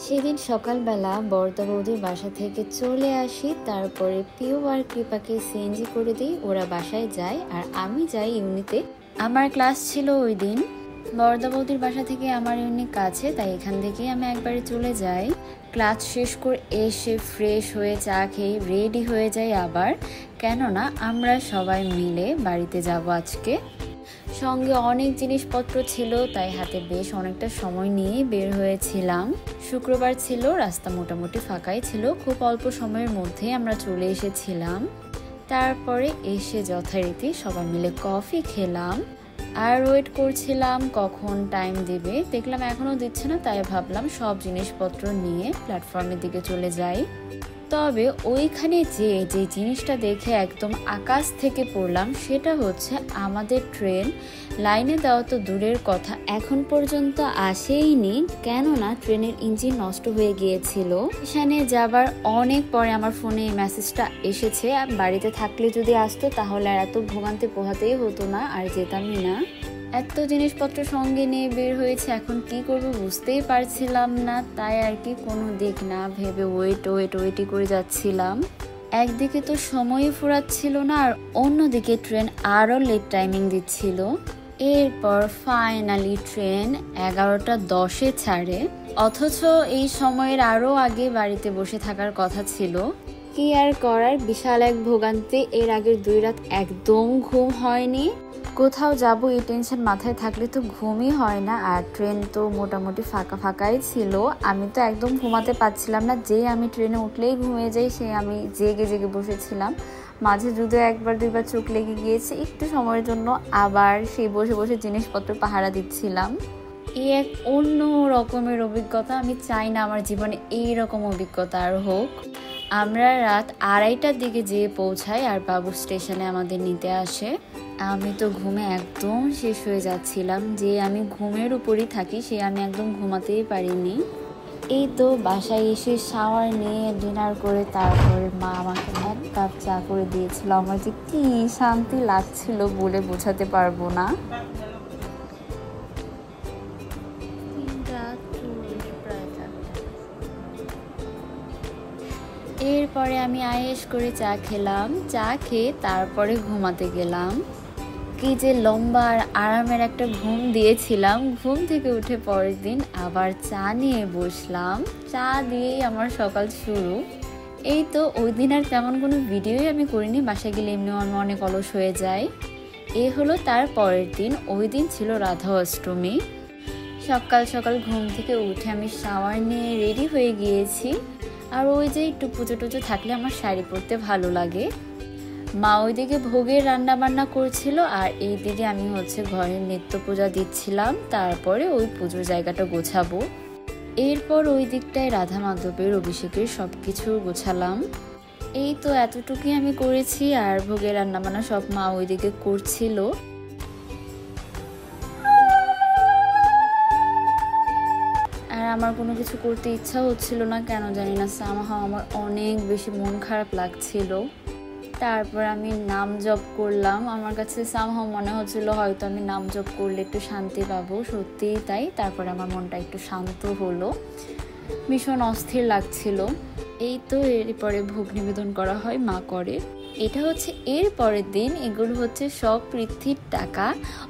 সেদিন সকালবেলা বর্দা বৌদির বাসা থেকে চলে আসি, তারপরে পিউ আর কৃপাকে সিএনজি করে দিই, ওরা বাসায় যায় আর আমি যাই ইউনিতে। আমার ক্লাস ছিল ওই দিন। বর্দা বৌদির বাসা থেকে আমার ইউনি কাছে, তাই এখান থেকেই আমি একবারে চলে যাই। ক্লাস শেষ করে এসে ফ্রেশ হয়ে চা খেয়ে রেডি হয়ে যাই আবার, কেননা আমরা সবাই মিলে বাড়িতে যাব আজকে। সঙ্গে অনেক জিনিসপত্র ছিল, তাই হাতে বেশ অনেকটা সময় নিয়ে বের হয়েছিলাম। শুক্রবার ছিল, রাস্তা মোটামুটি ফাঁকাই ছিল, খুব অল্প সময়ের মধ্যে আমরা চলে এসেছিলাম। তারপরে এসে যথারীতি সবাই মিলে কফি খেলাম আর ওয়েট করছিলাম কখন টাইম দিবে। দেখলাম এখনও দিচ্ছে না, তাই ভাবলাম সব জিনিসপত্র নিয়ে প্ল্যাটফর্মের দিকে চলে যাই। তবে ওইখানে যে জিনিসটা দেখে একদম আকাশ থেকে পড়লাম সেটা হচ্ছে আমাদের ট্রেন। লাইনে দেওয়া তো দূরের কথা, এখন পর্যন্ত আসেইনি, কেননা ট্রেনের ইঞ্জিন নষ্ট হয়ে গিয়েছিল। স্টেশনে যাবার অনেক পরে আমার ফোনে এই মেসেজটা এসেছে, বাড়িতে থাকলে যদি আসতো তাহলে আর এত ভোগান্তি পোহাতেই হতো না, আর যেতামই না। এত জিনিসপত্র সঙ্গে নিয়ে বের হয়েছে, এখন কি করব বুঝতেই পারছিলাম না, তাই আর কি কোনো দিক না ভেবে ওয়েটই করে যাচ্ছিলাম। একদিকে তো সময়ই ফুরাচ্ছিল না, আর অন্যদিকে ট্রেন আরও লেট টাইমিং দিচ্ছিল। এরপর ফাইনালি ট্রেন 11:10-এ ছাড়ে, অথচ এই সময়ের আরও আগে বাড়িতে বসে থাকার কথা ছিল। কি আর করার, বিশাল এক ভোগান্তি। এর আগের 2 রাত একদম ঘুম হয়নি। কোথাও যাবো এই টেনশন মাথায় থাকলে তো ঘুমই হয় না, আর ট্রেন তো মোটামুটি ফাঁকাই ছিল। আমি তো একদম ঘুমাতে পারছিলাম না, যে আমি ট্রেনে উঠলেই ঘুমিয়ে যাই, সে আমি জেগে বসেছিলাম। মাঝে যদিও 1-2বার চোখ লেগে গিয়েছে একটু সময়ের জন্য, আবার সেই বসে জিনিসপত্র পাহারা দিচ্ছিলাম। এই এক অন্য রকমের অভিজ্ঞতা, আমি চাই না আমার জীবনে এইরকম অভিজ্ঞতা আর হোক। আমরা রাত 2:30টার দিকে যেয়ে পৌঁছাই আর বাবু স্টেশনে আমাদের নিতে আসে। আমি তো ঘুমে একদম শেষ হয়ে যাচ্ছিলাম, যে আমি ঘুমের উপরই থাকি, সে আমি একদম ঘুমাতেই পারিনি। এই তো বাসায় এসে শাওয়ার নিয়ে ডিনার করে তারপরে মা আমাকে 1 কাপ চা করে দিয়েছিল। আমার যে কি শান্তি লাগছিল বলে বোঝাতে পারবো না। এরপরে আমি আয়েশ করে চা খেলাম, চা খেয়ে তারপরে ঘুমাতে গেলাম। কি যে লম্বা আর আরামের একটা ঘুম দিয়েছিলাম। ঘুম থেকে উঠে পরের দিন আবার চা নিয়ে বসলাম, চা দিয়েই আমার সকাল শুরু। এই তো ওই দিন আর তেমন কোনো ভিডিওই আমি করিনি, বাসায় গেলে এমনিও আমি অনেক অলস হয়ে যাই। এ হলো তার পরের দিন, ওই দিন ছিল রাধা অষ্টমী। সকাল ঘুম থেকে উঠে আমি শাওয়ার নিয়ে রেডি হয়ে গিয়েছি। আর ওই যে একটু পুজো টুজো থাকলে আমার শাড়ি পরতে ভালো লাগে। মা ওইদিকে ভোগের রান্না বান্না করছিল, আর এইদিকে আমি ঘরের নিত্য পূজা দিচ্ছিলাম, তারপরে ওই পুজোর জায়গাটা গোছাবো। এরপর ওই দিকটায় রাধা মাধবের অভিষেকের সবকিছু গোছালাম। এই তো এতটুকুই আমি করেছি, আর ভোগের রান্না বান্না সব মা ওইদিকে করছিল। আর আমার কোনো কিছু করতে ইচ্ছা হচ্ছিল না, কেন জানি না, সামহাও আমার অনেক বেশি মন খারাপ লাগছিল। তারপর আমি নাম জপ করলাম, আমার কাছে সামহাও মনে হচ্ছিল হয়তো আমি নাম জপ করলে একটু শান্তি পাবো, সত্যিই তাই। তারপরে আমার মনটা একটু শান্ত হলো, ভীষণ অস্থির লাগছিল। এই তো এরপরে ভোগ নিবেদন করা হয়, মা করে। এটা এর পরের দিন। এগুলো সব পৃথ্বীর টাকা।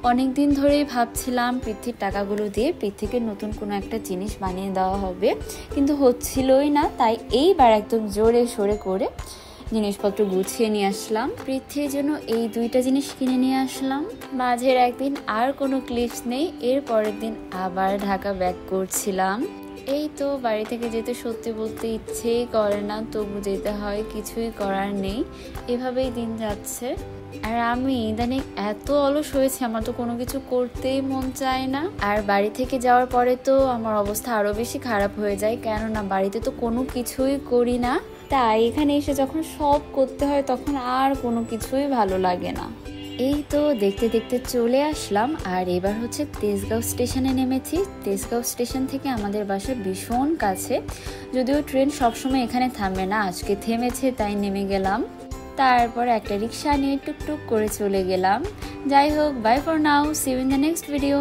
অনেক দিন ধরেই ভাবছিলাম পৃথ্বীর টাকাগুলো দিয়ে পৃথ্বীকে নতুন কোনো একটা জিনিস বানিয়ে দেওয়া হবে, কিন্তু হচ্ছিলই না। তাই এইবার একদম জোরে সোরে করে জিনিসপত্র গুছিয়ে নিয়ে আসলাম। পৃথ্বীর জন্য এই 2টা জিনিস কিনে নিয়ে আসলাম। মাঝের একদিন আর কোনো ক্লিপস নেই, এর পরের দিন আবার ঢাকা ব্যাক করছিলাম। এই তো বাড়ি থেকে যেতে সত্যি বলতে ইচ্ছেই করে না, তবু যেতে হয়, কিছুই করার নেই। এভাবেই দিন যাচ্ছে। আর আমি ইদানিং এত অলস হয়েছে, আমার তো কোনো কিছু করতেই মন চায় না। আর বাড়ি থেকে যাওয়ার পরে তো আমার অবস্থা আরো বেশি খারাপ হয়ে যায়, কেননা বাড়িতে তো কোনো কিছুই করি না। তাই এখানে এসে যখন সব করতে হয় তখন আর কোনো কিছুই ভালো লাগে না। এই তো দেখতে চলে আসলাম, আর এবার তেজগাঁও স্টেশনে নেমেছি। তেজগাঁও স্টেশন থেকে আমাদের বাসা ভীষণ কাছে, যদিও ট্রেন সবসময় এখানে থামে না, আজকে থেমেছে তাই নেমে গেলাম। তারপর একটা রিক্সা নিয়ে টুকটুক করে চলে গেলাম। যাই হোক, bye for now, see you in the next video.